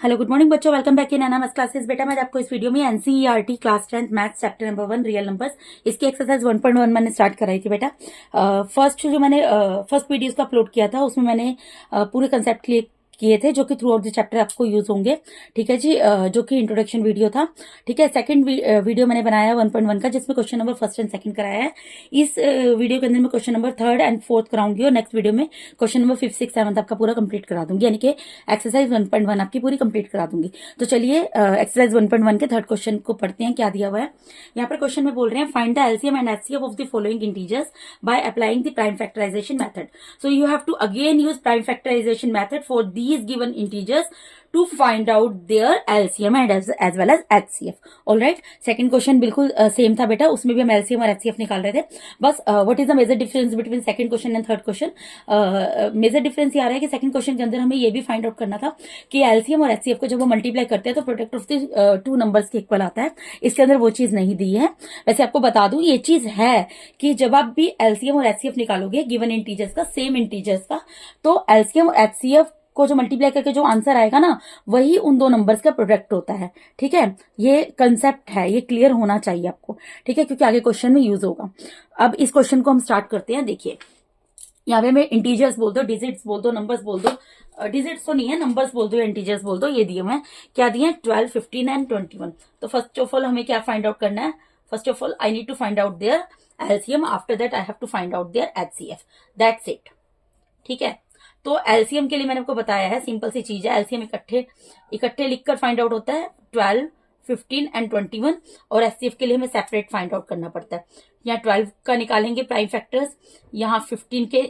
Hello good morning बच्चों, welcome back in NMS classes. बेटा मैं आपको इस वीडियो में NCERT class 10 maths chapter number 1 real numbers इसकी एक्सरसाइज 1.1 मैंने स्टार्ट कराई थी बेटा। फर्स्ट वीडियोस का अपलोड किया था उसमें मैंने पूरे कंसेप्ट किए थे जो कि थ्रू आउट द चैप्टर आपको यूज होंगे। ठीक है जी, जो कि इंट्रोडक्शन वीडियो था। ठीक है, सेकंड वीडियो मैंने बनाया 1.1 का जिसमें question number first and second कराया है। इस वीडियो के अंदर मैं question number third and fourth कराऊंगी और नेक्स्ट वीडियो में क्वेश्चन नंबर 5, 6, 7 आपका पूरा कंप्लीट करा दूंगी, यानी कि एक्सरसाइज 1.1 आपकी पूरी कंप्लीट करा दूंगी। तो चलिए एक्सरसाइज 1.1 के थर्ड क्वेश्चन को पढ़ते हैं, क्या दिया हुआ है। यहाँ पर क्वेश्चन में बोल रहे हैं find the LCM and HCF of the following integers by applying the prime factorisation method. So you have to again use prime factorisation method for these given integers to find out their LCM and as well as HCF. All right, second question बिल्कुल same था बेटा, उसमें भी हम LCM और HCF निकाल रहे थे। बस what is the major difference between second question and third question. Major difference ये आ रहा है कि सेकंड क्वेश्चन के अंदर हमें ये भी फाइंड आउट करना था कि LCM और HCF को जब वो मल्टीप्लाई करते हैं तो product of the two numbers के इक्वल आता है। इसके अंदर वो चीज नहीं दी है। वैसे आपको बता दूं ये चीज है कि जब आप भी LCM और HCF निकालोगे गिवन इंटीजर्स का, सेम इंटीजर्स का, तो LCM और HCF को जो मल्टीप्लाई करके जो आंसर आएगा ना वही उन दो नंबर्स का प्रोडक्ट होता है। ठीक है, ये कंसेप्ट है, ये क्लियर होना चाहिए आपको। ठीक है, क्योंकि आगे क्वेश्चन में यूज होगा। अब इस क्वेश्चन को हम स्टार्ट करते हैं। देखिए यहाँ पे मैं इंटीजर्स बोल दो, डिजिट्स बोल दो, नंबर्स बोल दो, डिजिट्स तो नहीं है, नंबर्स बोल दो या इंटीजर्स बोल दो। ये दिए हुए क्या दिए हैं? 12, 15 एंड 21। तो फर्स्ट ऑफ ऑल हमें क्या फाइंड आउट करना है? First of all I need to find out their LCM, after that I have to find out their HCF. That's it. ठीक है, तो एलसीएम के लिए मैंने आपको बताया है, सिंपल सी चीज है। एलसीएम इकट्ठे लिखकर फाइंड आउट होता है 12, 15 एंड 21, और एचसीएफ के लिए हमें सेपरेट फाइंड आउट करना पड़ता है। यहाँ 12 का निकालेंगे प्राइम फैक्टर्स, यहाँ 15 के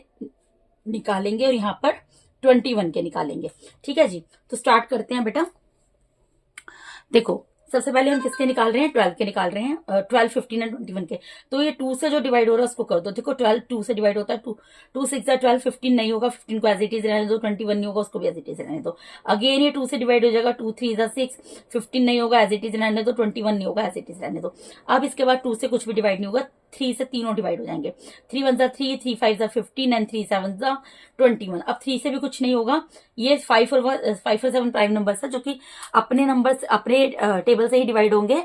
निकालेंगे और यहाँ पर 21 के निकालेंगे। ठीक है जी, तो स्टार्ट करते हैं बेटा। देखो सबसे पहले हम किसके निकाल रहे हैं? 12 के निकाल रहे हैं, 12, 15 एंड 21 के। तो ये 2 से जो डिवाइड हो रहा है उसको कर दो। देखो 12 2 से डिवाइड होता है, 2 6 12, 15 नहीं होगा, 15 को एज इट इज रहने दो, 21 नहीं होगा उसको भी एज इट इज रहने दो। अगेन ये 2 से डिवाइड हो जाएगा, 2 3 6, 15 नहीं होगा एज इट इज रहने दो, 21 नहीं होगा एज इट इज रहने दो। अब इसके बाद 2 से कुछ भी डिवाइड नहीं होगा, 3 से तीनों डिवाइड हो जाएंगे। 3 1 3, 3 5 15 एंड 3 7 21। अब 3 से भी कुछ नहीं होगा। ये 5 और 7 प्राइम नंबर है जो कि अपने नंबर अपने टेबल से ही डिवाइड होंगे।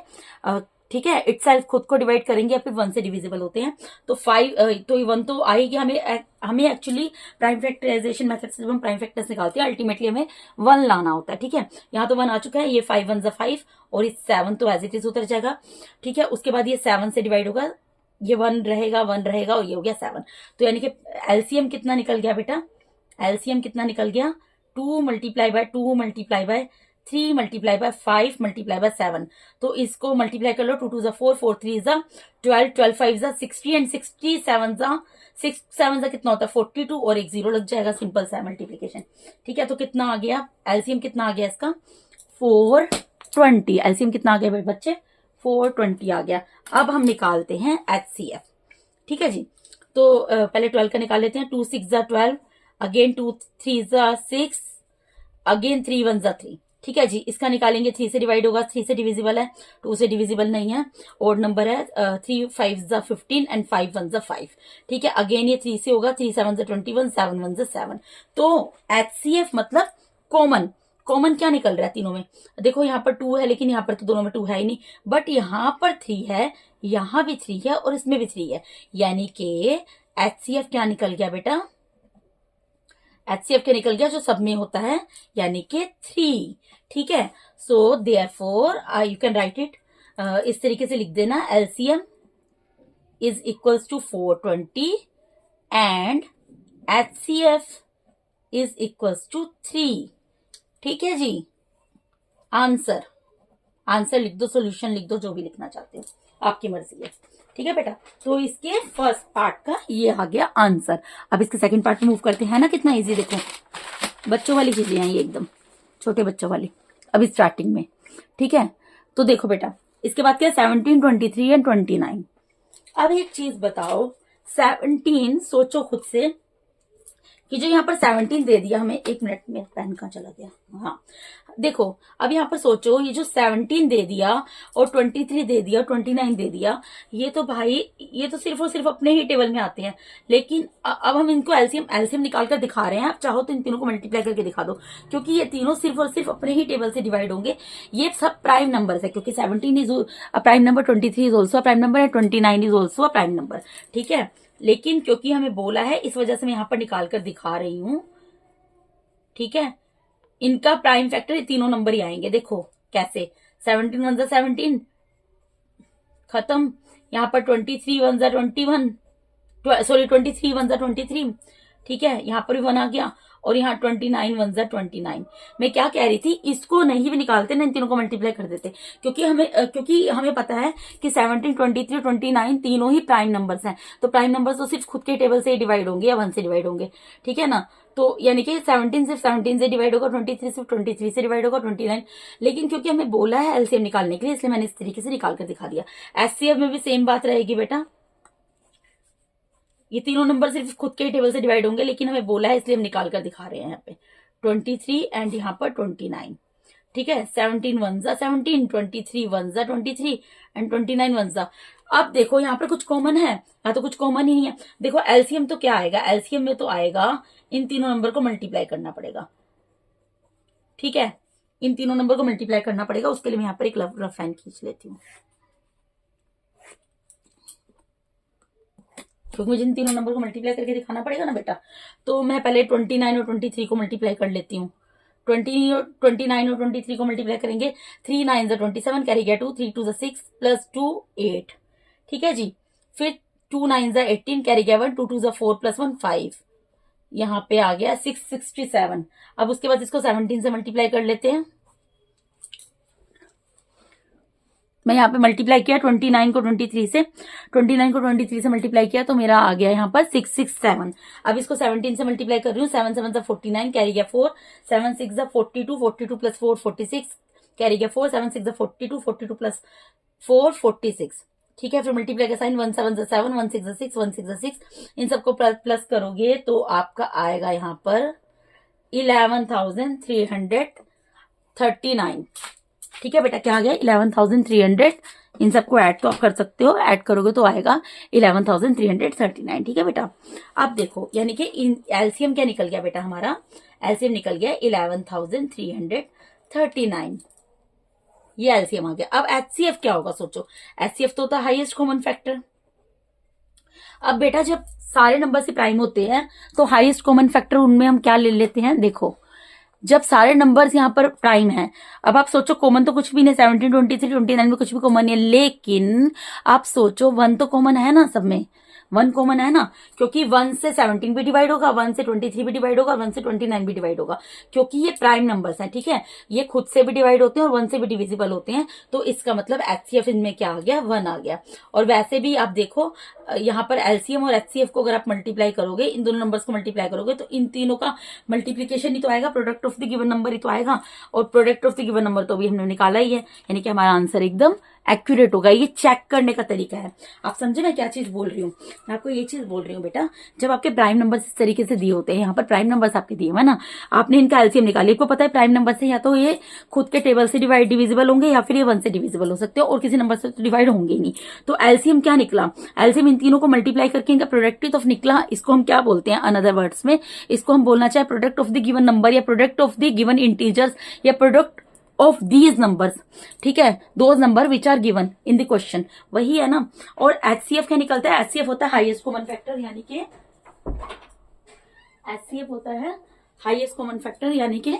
ठीक है, इटसेल्फ खुद को डिवाइड करेंगे या फिर 1 से डिविजिबल होते हैं। तो 5 तो 1 तो आएगी। हमें एक्चुअली प्राइम फैक्टराइजेशन मेथड से जब हम प्राइम फैक्टर्स निकालते हैं अल्टीमेटली हमें 1 लाना होता है। ठीक है, यहाँ तो 1 आ चुका है। ये 5 1 5 और इस 7 तो एज इट इज उतर जाएगा। ठीक है, उसके बाद ये 7 से डिवाइड होगा, ये 1 रहेगा, 1 रहेगा और ये हो गया 7। तो यानी कि एलसीएम कितना निकल गया बेटा? एलसीएम कितना निकल गया? 2 multiply by 2 multiply by 3 multiply by 5 multiply by 7। तो इसको मल्टीप्लाई कर लो। 2 2 4, 4 3 12, 12 5 60 एंड 67 6 7 कितना होता है? 42 और एक 0 लग जाएगा। सिंपल सा मल्टीप्लीकेशन। ठीक है, तो कितना आ गया? एलसीएम कितना आ गया इसका? 420। एलसीएम कितना आ गया बच्चे? 420 आ गया। अब हम निकालते हैं एचसीएफ। ठीक है जी, तो पहले 12 का निकाल लेते हैं। 2 6 12, अगेन 2 3 6, अगेन 3 1 3। ठीक है जी, इसका निकालेंगे। 3 से डिवाइड होगा, 3 से डिविजिबल है, 2 से डिविजिबल नहीं है, ओड नंबर है। 3 5 15 एंड 5 1 5। ठीक है, अगेन ये 3 से होगा, 3 7 21, 7 1 7। तो एचसीएफ मतलब कॉमन क्या निकल रहा है तीनों में? देखो यहाँ पर 2 है लेकिन यहाँ पर तो दोनों में 2 है ही नहीं, बट यहाँ पर 3 है, यहाँ भी 3 है और इसमें भी 3 है, यानी कि एचसीएफ क्या निकल गया बेटा? एचसीएफ क्या निकल गया? जो सब में होता है, यानी कि 3। ठीक है, so therefore you can write it इस तरीके से लिख देना, LCM is equals to 420 and HCF is equals to 3। ठीक है जी, आंसर लिख दो, सॉल्यूशन लिख दो, जो भी लिखना चाहते हो आपकी मर्जी है। ठीक है बेटा, तो इसके फर्स्ट पार्ट का ये आ गया आंसर। अब इसके सेकंड पार्ट में मूव करते हैं ना, कितना इजी। देखो बच्चों वाली चीजें हैं ये, एकदम छोटे बच्चों वाली, अभी स्टार्टिंग में। ठीक है, तो देखो बेटा इसके बाद क्या? 17 23 एंड 29। अब एक चीज बताओ, 17 सोचो खुद से कि जो यहाँ पर 17 दे दिया हमें। एक मिनट में पेन कहाँ चला गया? हाँ देखो, अब यहाँ पर सोचो, ये जो 17 दे दिया और 23 दे दिया और 29 दे दिया, ये तो भाई ये तो सिर्फ और सिर्फ अपने ही टेबल में आते हैं। लेकिन अब हम इनको एलसीएम एलसीएम निकाल कर दिखा रहे हैं। आप चाहो तो इन तीनों को मल्टीप्लाई करके दिखा दो, क्योंकि ये तीनों सिर्फ और सिर्फ अपने ही टेबल से डिवाइड होंगे। ये सब प्राइम नंबर है, क्योंकि 17 is a prime number, 23 is also a prime number and 29 is also a prime number. ठीक है, लेकिन क्योंकि हमें बोला है, इस वजह से मैं यहाँ पर निकाल कर दिखा रही हूं। ठीक है, इनका प्राइम फैक्टर ये तीनों नंबर ही आएंगे। देखो कैसे, 17 वन 17 खत्म, यहाँ पर 23 वन 21, सॉरी 23 वन 23। ठीक है, यहाँ पर भी 1 आ गया और यहाँ 29 वन 29। मैं क्या कह रही थी, इसको नहीं भी निकालते ना, इन तीनों को मल्टीप्लाई कर देते, क्योंकि हमें पता है कि 17, 23, 29 तीनों ही प्राइम नंबर्स हैं। तो प्राइम नंबर्स तो सिर्फ खुद के टेबल से ही डिवाइड होंगे या 1 से डिवाइड होंगे। ठीक है ना, तो यानी कि 17 सिर्फ 17 से डिवाइड होगा, 23 सिर्फ 23 से डिवाइड होगा, 29। लेकिन क्योंकि हमें बोला है एलसीएम निकालने के लिए, इसलिए मैंने इस तरीके से निकाल कर दिखा दिया। एचसीएफ में भी सेम बात रहेगी बेटा, ये तीनों नंबर सिर्फ खुद के टेबल से डिवाइड होंगे, लेकिन हमें बोला है इसलिए हम निकाल कर दिखा रहे हैं यहाँ पे 23 एंड यहाँ पर 29। ठीक है, 17 वन 17, 23 वन 23 एंड 29 वन। अब देखो यहाँ पर कुछ कॉमन है या तो कुछ कॉमन ही नहीं है। देखो एलसीएम तो क्या आएगा, एलसीएम में तो आएगा इन तीनों नंबर को मल्टीप्लाई करना पड़ेगा। ठीक है, इन तीनों नंबर को मल्टीप्लाई करना पड़ेगा, उसके लिए मैं यहाँ पर एक रफ लाइन खींच लेती हूँ, क्योंकि मुझे इन तीनों नंबर को मल्टीप्लाई करके दिखाना पड़ेगा ना बेटा। तो मैं पहले 29 और 23 को मल्टीप्लाई कर लेती हूँ। 29 और 23 को मल्टीप्लाई करेंगे, 3 9 27, कैरी गया 2, 3 2 6 प्लस 2 8। ठीक है जी, फिर 2 9 18, कैरी गया 1, 2 2 4 प्लस 1 5। यहाँ पे आ गया 667। अब उसके बाद इसको 17 से मल्टीप्लाई कर लेते हैं। मैं यहाँ पे मल्टीप्लाई किया 29 को 23 से, 29 को 23 से मल्टीप्लाई किया तो मेरा आ गया यहाँ पर 667। अब इसको 17 से मल्टीप्लाई कर रही हूँ, 7 7 49, कैरी गया 4, 7 6 42, 42 प्लस 4 46, कैरी गया 4, 7 6 42, 42 प्लस 4 46। ठीक है, फिर मल्टीप्लाई का साइन, 1 7 7, 1 6 6, 1 6 6, इन सबको प्लस करोगे तो आपका आएगा यहाँ पर 11,339। ठीक है बेटा, क्या आ गया 11,300। इन सबको ऐड तो आप कर सकते हो, ऐड करोगे तो आएगा 11,339। ठीक है बेटा, अब देखो यानी कि एलसीएम क्या निकल गया बेटा, हमारा एलसीएम निकल गया 11,339। ये एलसीएम आ गया। अब एचसीएफ क्या होगा सोचो, एचसीएफ तो होता है हाईएस्ट कॉमन फैक्टर। अब बेटा जब सारे नंबर से प्राइम होते हैं तो हाईएस्ट कॉमन फैक्टर उनमें हम क्या ले लेते हैं, देखो जब सारे नंबर्स यहाँ पर प्राइम हैं, अब आप सोचो कॉमन तो कुछ भी नहीं, 17 23 29 में कुछ भी कॉमन नहीं है, लेकिन आप सोचो 1 तो कॉमन है ना, सब में 1 कॉमन है ना, क्योंकि 1 से 17 भी डिवाइड होगा, 1 से 23 भी डिवाइड होगा, 1 से 29 भी डिवाइड होगा, क्योंकि ये प्राइम नंबर्स हैं। ठीक है, ये खुद से भी डिवाइड होते हैं और 1 से भी डिविजिबल होते हैं, तो इसका मतलब एचसीएफ इनमें क्या आ गया, 1 आ गया। और वैसे भी आप देखो यहाँ पर एलसीएम और एचसीएफ को अगर आप मल्टीप्लाई करोगे, इन दोनों नंबर्स को मल्टीप्लाई करोगे तो इन तीनों का मल्टीप्लीकेशन ही तो आएगा, product of the given number ही तो आएगा, और product of the given number तो भी हमने निकाला ही है, यानी कि हमारा आंसर एकदम एक्यूरेट होगा। ये चेक करने का तरीका है। आप समझे मैं क्या चीज बोल रही हूँ, मैं आपको ये चीज बोल रही हूँ बेटा, जब आपके प्राइम नंबर्स इस तरीके से दिए होते हैं, यहाँ पर प्राइम नंबर्स आपके दिए हुए ना, आपने इनका एलसीएम निकाली, आपको पता है प्राइम नंबर से या तो ये खुद के टेबल से डिविजिबल होंगे या फिर ये 1 से डिविजिबल हो सकते हो, और किसी नंबर से तो डिवाइड होंगे ही नहीं। तो एलसीएम क्या निकला, एलसीएम इन तीनों को मल्टीप्लाई करके इनका प्रोडक्ट ऑफ निकला। इसको हम क्या बोलते हैं, अनदर वर्ड्स में इसको हम बोलना चाहे product of the given number, या product of the given integers, या प्रोडक्ट ऑफ दीज नंबर्स। ठीक है, those number which are given in the question, वही है ना। और एचसीएफ क्या निकलता है, एचसीएफ होता है हाईएस्ट कॉमन फैक्टर, यानी कि एचसीएफ होता है हाईएस्ट कॉमन फैक्टर, यानी कि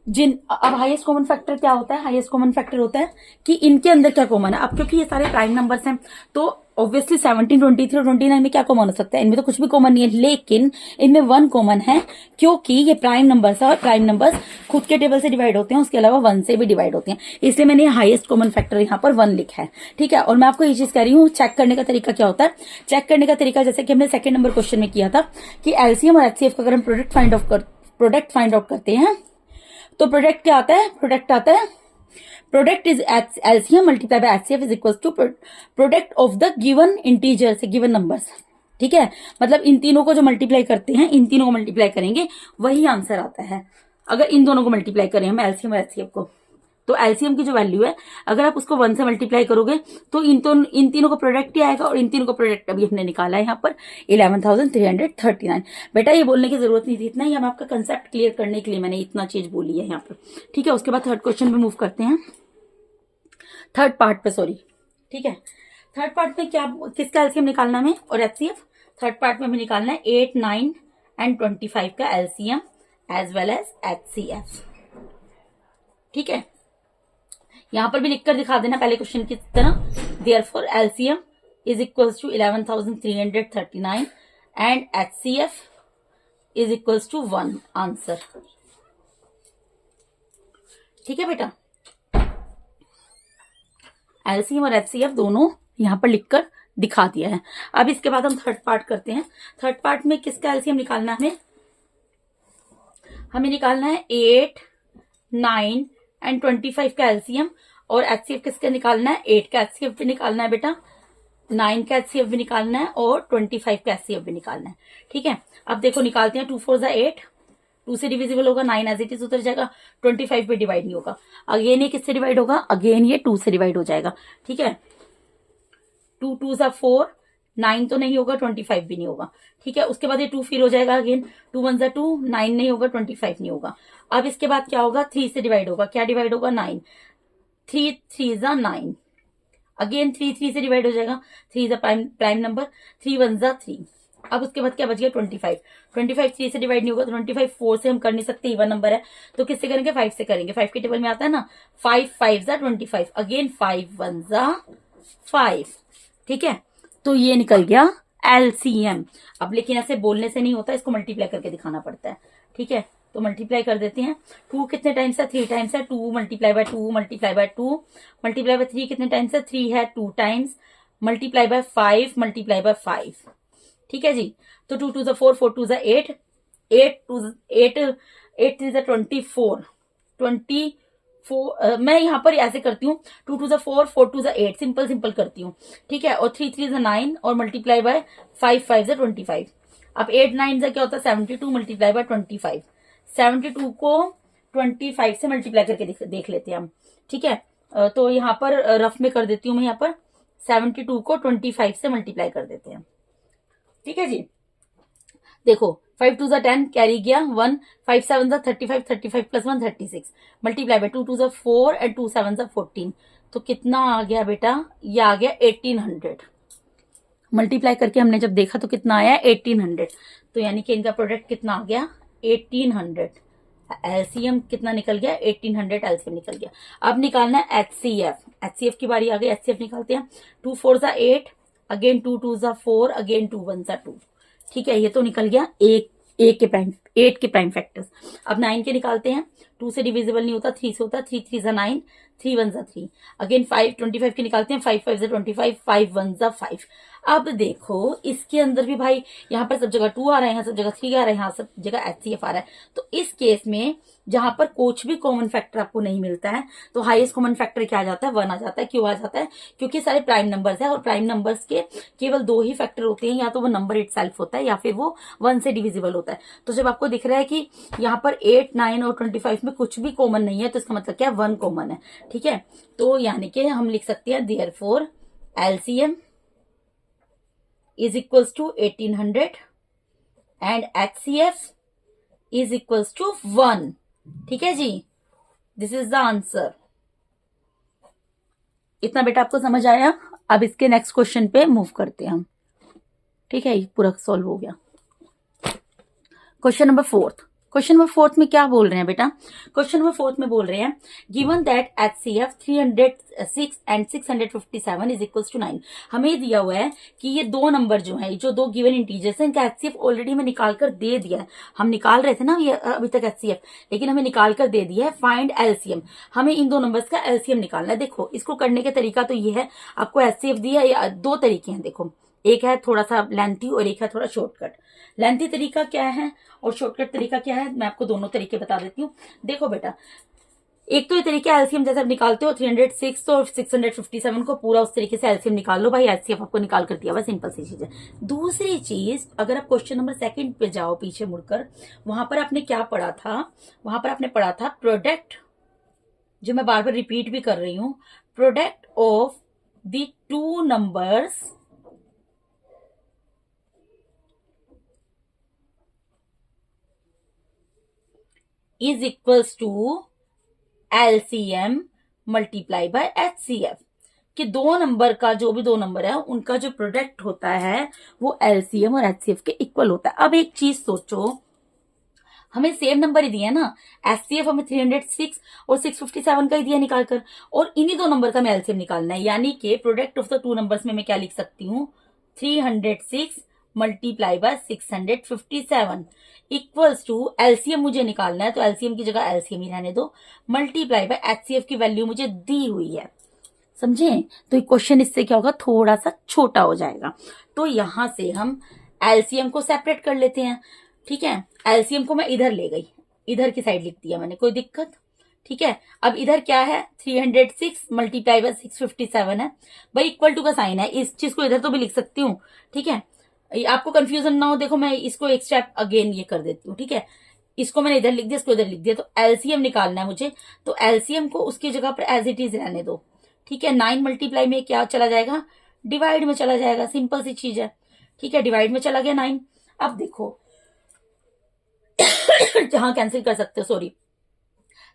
अब हाईएस्ट कॉमन फैक्टर क्या होता है, हाईएस्ट कॉमन फैक्टर होता है कि इनके अंदर क्या कॉमन है। अब क्योंकि ये सारे प्राइम नंबर्स हैं तो ऑब्वियसली 17 23 और 29 में क्या कॉमन हो सकता है, इनमें तो कुछ भी कॉमन नहीं है, लेकिन इनमें 1 कॉमन है, क्योंकि ये प्राइम नंबर्स है और प्राइम नंबर्स खुद के टेबल से डिवाइड होते हैं, उसके अलावा 1 से भी डिवाइड होते हैं, इसलिए मैंने हाईएस्ट कॉमन फैक्टर यहाँ पर 1 लिखा है। ठीक है, और मैं आपको ये चीज कह रही हूँ, चेक करने का तरीका क्या होता है, चेक करने का तरीका जैसे कि हमने सेकंड नंबर क्वेश्चन में किया था कि एलसीएम और एचसीएफ का अगर हम प्रोडक्ट फाइंड आउट करते हैं तो प्रोडक्ट क्या आता है, प्रोडक्ट आता है product is LCM multiply by HCF is equal to product of the given integer से गिवन नंबर्स। ठीक है, मतलब इन तीनों को जो मल्टीप्लाई करते हैं, इन तीनों को मल्टीप्लाई करेंगे वही आंसर आता है। अगर इन दोनों को मल्टीप्लाई करें हम एलसीएम और एचसीएफ को, तो एलसीएम की जो वैल्यू है अगर आप उसको 1 से मल्टीप्लाई करोगे तो इन तीनों का प्रोडक्ट ही आएगा, और इन तीनों का प्रोडक्ट अभी हमने निकाला है यहाँ पर 11,339। बेटा ये बोलने की जरूरत नहीं थी, इतना ही हम आपका कंसेप्ट क्लियर करने के लिए मैंने इतना चीज बोली है यहाँ पर। ठीक है, उसके बाद थर्ड क्वेश्चन पे मूव करते हैं, थर्ड पार्ट पे, सॉरी। ठीक है, थर्ड पार्ट में क्या, किसका एलसीएम निकालना है और एचसीएफ। थर्ड पार्ट में हमें निकालना है 8, 9 एंड 25 का LCM as well as HCF. ठीक है, यहां पर भी लिखकर दिखा देना पहले क्वेश्चन की तरह, therefore LCM is equals to 11,339 and HCF is equals to 1 answer. ठीक है बेटा, एलसीएम और एचसीएफ दोनों यहां पर लिखकर दिखा दिया है। अब इसके बाद हम थर्ड पार्ट करते हैं। थर्ड पार्ट में किसका एलसीएम निकालना है हमें निकालना है 8, 9 एंड 25 का एलसीएम, और एचसीएफ किसका निकालना है 8 का एचसीएफ भी निकालना है बेटा, 9 का एचसीएफ भी निकालना है और 25 का एचसीएफ भी निकालना है। ठीक है, अब देखो निकालते हैं। 2 4 जा 8, 2 से डिविजिबल होगा, 9 एज इट इज उतर जाएगा, 25 पे डिवाइड नहीं होगा। अगेन ये किससे डिवाइड होगा, अगेन ये 2 से डिवाइड हो जाएगा। ठीक है, 2 2 जा 4, 9 तो नहीं होगा, 25 भी नहीं होगा। ठीक है, उसके बाद ये 2 फिर हो जाएगा अगेन, 2 1 जा 2, 9 नहीं होगा, 25 नहीं होगा। अब इसके बाद क्या होगा, 3 से डिवाइड होगा, क्या डिवाइड होगा 9, 3 3 जा 9, अगेन 3 3 से डिवाइड हो जाएगा, 3 जा प्राइम नंबर, 3 1 जा 3। अब उसके बाद क्या बच गया 25, 25 3 से डिवाइड नहीं होगा, तो 25 4 से हम कर नहीं सकते, इवन नंबर है, तो किससे करेंगे 5 से करेंगे। 5 के टेबल में आता है ना, 5 5 जा 25, अगेन 5 1 जा 5। ठीक है, तो ये निकल गया एलसीएम। अब लेकिन ऐसे बोलने से नहीं होता, इसको मल्टीप्लाई करके दिखाना पड़ता है। ठीक है, तो मल्टीप्लाई कर देते हैं। 2 कितने टाइम्स है, 3 टाइम्स है, 2 multiply by 2 multiply by 2 multiply by 3 कितने टाइम्स है, 3 है 2 times, multiply by 5 multiply by 5। ठीक है जी, तो 2 2 जा 4, 4 2 जा 8, 8 3 जा 24, 24 मैं यहाँ पर ऐसे करती हूँ, 2 2 जा 4, 4 2 जा 8, सिंपल सिंपल करती हूँ। ठीक है, और 3 3 जा 9 और मल्टीप्लाई बाय 5 5 जा 25। अब 8 9 जा क्या होता है 72 मल्टीप्लाई बाय 25। 72 को 25 से मल्टीप्लाई करके देख लेते हैं हम। ठीक है, तो यहाँ पर रफ में कर देती हूँ मैं, यहाँ पर 72 को 25 से मल्टीप्लाई कर देते हैं। ठीक है जी, देखो 5 2 जा 10 कैरी गया 1, 5 7 जा 35, 35 प्लस 1 36 मल्टीप्लाई बाय 2 2 जा 4 एंड 2 7 जा 14। तो कितना आ गया बेटा, ये आ गया 1800। मल्टीप्लाई करके हमने जब देखा तो कितना आया 1800, तो यानी कि इनका प्रोडक्ट कितना आ गया 1800। एलसीएम कितना निकल गया 1800 एलसीएम निकल गया। अब निकालना है एचसीएफ, एचसीएफ की बारी आ गई। एचसीएफ निकालते हैं। 2 4 जा 8, अगेन 2 2 जा 4, अगेन 2 1 जा 2। ठीक है, ये तो निकल गया 8 के प्राइम फैक्टर्स। अब 9 के निकालते हैं। 2 से डिविजिबल नहीं होता, 3 से होता, 3 3 जा 9, 3 1 जा 3, अगेन 5 25 के निकालते हैं। 5 5 जा 25, 5 1 जा 5। अब देखो इसके अंदर भी भाई यहाँ पर सब जगह 2 आ रहा है, यहाँ सब जगह 3 आ रहा है, यहाँ सब जगह एचसीएफ आ रहा है। तो इस केस में जहां पर कुछ भी कॉमन फैक्टर आपको नहीं मिलता है, तो हाईएस्ट कॉमन फैक्टर क्या आ जाता है 1 आ जाता है। क्यों आ जाता है, क्योंकि सारे प्राइम नंबर्स है, और प्राइम नंबर्स के केवल 2 ही फैक्टर होते हैं, या तो वो नंबर इटसेल्फ होता है या फिर वो 1 से डिविजिबल होता है। तो जब आपको दिख रहा है कि यहाँ पर 8 9 और 25 में कुछ भी कॉमन नहीं है, तो इसका मतलब क्या है 1 कॉमन है। ठीक है, तो यानी कि हम लिख सकते हैं therefore LCM is equals to 1800 and HCF is equals to 1। ठीक है जी, दिस इज द आंसर। इतना बेटा आपको समझ आया। अब इसके नेक्स्ट क्वेश्चन पे मूव करते हैं हम। ठीक है, ये पूरा सॉल्व हो गया। Question number 4। क्वेश्चन नंबर 4 में क्या बोल रहे हैं बेटा, क्वेश्चन नंबर 4 में बोल रहे हैं given that HCF 306 and 657 is equals to 9। हमें दिया हुआ है कि ये दो नंबर जो है, जो दो गिवन इंटीजर्स हैं, इनका एचसीएफ ऑलरेडी हमें निकाल कर दे दिया है। हम निकाल रहे थे ना ये अभी तक एचसीएफ, लेकिन हमें निकाल कर दे दिया है। फाइंड एलसीएम, हमें इन दो नंबर्स का एलसीएम निकालना है। देखो इसको करने का तरीका तो ये है, आपको एचसीएफ दिया है, दो तरीके हैं। देखो एक है थोड़ा सा लेंथी और एक है थोड़ा शॉर्टकट। लेंथी तरीका क्या है और शॉर्टकट तरीका क्या है, मैं आपको दोनों तरीके बता देती हूँ। देखो बेटा, एक तो ये तरीके एलसीएम जैसे आप निकालते हो 306 और 657 को पूरा उस तरीके से एलसीएम निकाल लो भाई, एचसीएफ आपको निकाल कर दिया हुआ, सिंपल सी चीज है। दूसरी चीज, अगर आप क्वेश्चन नंबर 2 पे जाओ पीछे मुड़कर, वहां पर आपने क्या पढ़ा था, वहां पर आपने पढ़ा था प्रोडक्ट, जो मैं बार बार रिपीट भी कर रही हूं, product of the two numbers is equals to LCM multiply by HCF, कि दो नंबर का, जो भी दो नंबर है उनका जो प्रोडक्ट होता है वो एलसीएम और एचसीएफ के इक्वल होता है। अब एक चीज सोचो, हमें सेम नंबर ही दिया ना, एचसीएफ हमें 306 और 657 का ही दिया निकाल कर, और इन्हीं दो नंबर का हमें एलसीएम निकालना है, यानी कि product of the two numbers में मैं क्या लिख सकती हूँ, 306 multiply by 657 equals to, LCM मुझे निकालना है तो एलसीएम की जगह एलसीएम ही रहने दो, मल्टीप्लाई बाय एचसीएफ की वैल्यू मुझे दी हुई है, समझे। तो क्वेश्चन इससे क्या होगा, थोड़ा सा छोटा हो जाएगा। तो यहां से हम एलसीएम को सेपरेट कर लेते हैं, ठीक है। एलसीएम को मैं इधर ले गई, इधर की साइड लिख दिया मैंने, कोई दिक्कत, ठीक है। अब इधर क्या है, 306 मल्टीप्लाई बाय 657 है भाई, इक्वल टू का साइन है, इस चीज को इधर तो भी लिख सकती हूँ, ठीक है। आपको कंफ्यूजन ना हो, देखो मैं इसको एक स्टेप अगेन ये कर देती हूँ, ठीक है। इसको मैंने इधर लिख दिया, इसको इधर लिख दिया, तो एलसीएम निकालना है मुझे, तो एलसीएम को उसकी जगह पर एज इट इज रहने दो, ठीक है। 9 मल्टीप्लाई में क्या चला जाएगा, डिवाइड में चला जाएगा, सिंपल सी चीज है, ठीक है। डिवाइड में चला गया 9। अब देखो जहां कैंसिल कर सकते हो, सॉरी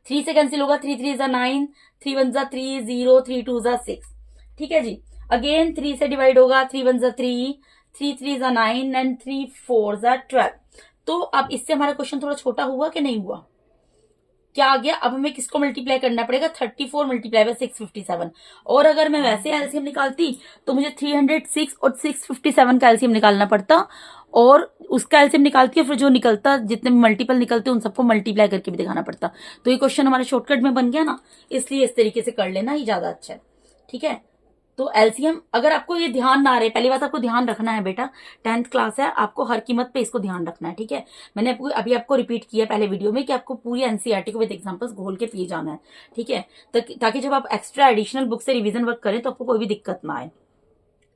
3 से कैंसिल होगा, 3 3 जा 9, 3 1 जा 3, 0, 3 2 जा 6, ठीक है जी। अगेन 3 से डिवाइड होगा, 3 1 जा 3, 3 3 जा 9 एंड 3 4 जा 12। तो अब इससे हमारा क्वेश्चन थोड़ा छोटा हुआ कि नहीं हुआ, क्या आ गया। अब हमें किसको मल्टीप्लाई करना पड़ेगा, 34 मल्टीप्लाई बाय 657, और अगर मैं वैसे एलसीएम निकालती तो मुझे 306 और 657 का एलसीएम निकालना पड़ता, और उसका एलसीएम निकालती है, फिर जो निकलता, जितने मल्टीपल निकलते उन सबको मल्टीप्लाई करके भी दिखाना पड़ता। तो ये क्वेश्चन हमारे शॉर्टकट में बन गया ना, इसलिए इस तरीके से कर लेना ही ज्यादा अच्छा है, ठीक है। तो एलसीएम, अगर आपको ये ध्यान ना रहे, पहली बात आपको ध्यान रखना है बेटा, 10th क्लास है, आपको हर कीमत पे इसको ध्यान रखना है, ठीक है। मैंने अभी आपको रिपीट किया पहले वीडियो में कि आपको पूरी एनसीईआरटी को विद एग्जांपल्स घोल के पिए जाना है, ठीक है, ताकि जब आप एक्स्ट्रा एडिशनल बुक से रिवीजन वर्क करें तो आपको कोई भी दिक्कत ना आए,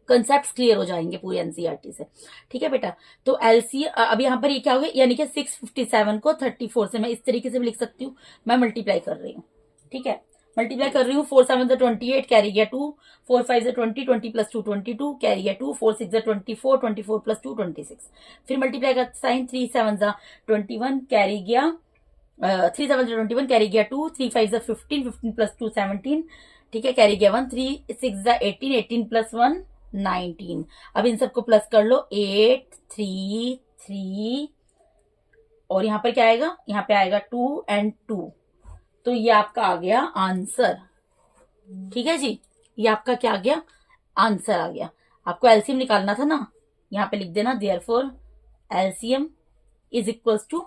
कंसेप्ट क्लियर हो जाएंगे पूरी एनसीईआरटी से, ठीक है बेटा। तो एलसी अभी यहाँ पर ये क्या हो गया, यानी कि 657 को 34 से मैं इस तरीके से भी लिख सकती हूँ, मैं मल्टीप्लाई कर रही हूँ, ठीक है, मल्टीप्लाई कर रही हूँ। 4 7 28 कैरी गया 2, 4 5 20, 20 प्लस 2 22 कैरी गया 2, 4 6 24, 24 प्लस 2 26, फिर मल्टीप्लाई का साइन, 3 7 21 कैरी गया 3 7 21 कैरी गया 2, 3 5 15, 15 प्लस 2 17, ठीक है, कैरी गया 1, 3 6 18, 18 प्लस 1 19। अब इन सबको प्लस कर लो, 8 3 3, और यहां पर क्या आएगा, यहां पे आएगा 2 एंड 2, तो ये आपका आ गया आंसर, ठीक है जी। ये आपका क्या आ गया, आंसर आ गया। आपको एलसीएम निकालना था ना, यहां पे लिख देना therefore LCM is equals to,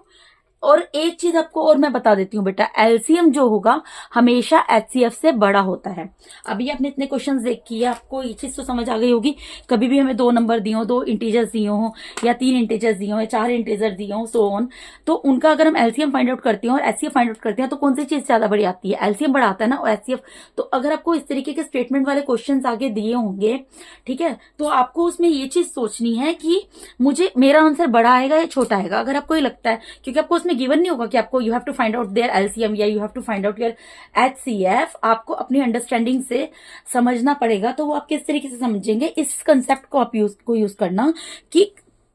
और एक चीज आपको और मैं बता देती हूँ बेटा, एलसीएम जो होगा हमेशा एचसीएफ से बड़ा होता है। अभी आपने इतने क्वेश्चंस देख किए, आपको ये चीज तो समझ आ गई होगी, कभी भी हमें 2 नंबर दिए हो, 2 इंटीजर्स दिए हो, या 3 इंटीजर्स दिए हो, या 4 इंटीजर दिए हो, सो ऑन, तो उनका अगर हम एलसीएम फाइंड आउट करते हैं और एचसीएफ फाइंड आउट करते हैं तो कौन सी चीज ज्यादा बड़ी आती है, एलसीएम बड़ा आता है ना, और एचसीएफ। तो अगर आपको इस तरीके के स्टेटमेंट वाले क्वेश्चन आगे दिए होंगे, ठीक है, तो आपको उसमें ये चीज सोचनी है कि मुझे मेरा आंसर बड़ा आएगा या छोटा आएगा। अगर आपको ये लगता है, क्योंकि आपको उसमें गिवन नहीं होगा कि आपको you have to find out their LCM या you have to find out your HCF, आपको अपनी अंडरस्टैंडिंग से समझना पड़ेगा। तो वो आप किस तरीके से समझेंगे, इस कंसेप्ट को आप यूज करना कि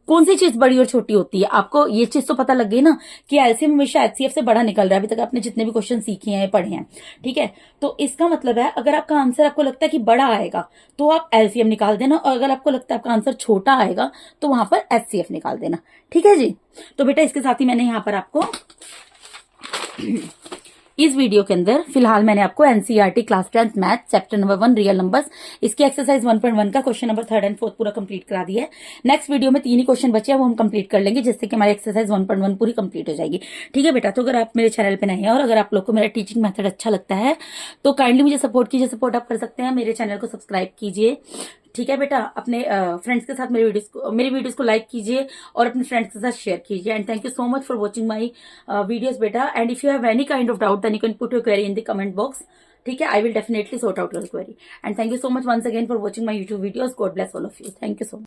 कौन सी चीज बड़ी और छोटी होती है। आपको ये चीज तो पता लग गई ना कि एलसीएम हमेशा एचसीएफ से बड़ा निकल रहा है, अभी तक आपने जितने भी क्वेश्चन सीखे हैं पढ़े हैं, ठीक है। तो इसका मतलब है अगर आपका आंसर आपको लगता है कि बड़ा आएगा तो आप एलसीएम निकाल देना, और अगर आपको लगता है आपका आंसर छोटा आएगा तो वहां पर एचसीएफ निकाल देना, ठीक है जी। तो बेटा इसके साथ ही मैंने यहां पर आपको इस वीडियो के अंदर फिलहाल मैंने आपको NCERT class 10th math chapter number 1 real numbers, इसकी एक्सरसाइज 1.1 का question number 3rd and 4th पूरा कंप्लीट करा दिया है। नेक्स्ट वीडियो में 3 ही क्वेश्चन बचे हैं, वो हम कंप्लीट कर लेंगे, जिससे कि हमारी एक्सरसाइज 1.1 पूरी कंप्लीट हो जाएगी, ठीक है बेटा। तो अगर आप मेरे चैनल पे नए हैं और अगर आप लोग को मेरा टीचिंग मेथड अच्छा लगता है तो काइंडली मुझे सपोर्ट कीजिए। सपोर्ट आप कर सकते हैं, मेरे चैनल को सब्सक्राइब कीजिए, ठीक है बेटा, अपने फ्रेंड्स के साथ मेरी वीडियोस को लाइक कीजिए और अपने फ्रेंड्स के साथ शेयर कीजिए। And thank you so much for watching my videos बेटा। And if you have any kind of doubt then you can put your query in the comment box. ठीक है, I will definitely sort out your query. And thank you so much once again for watching my YouTube videos. God bless all of you. Thank you so much.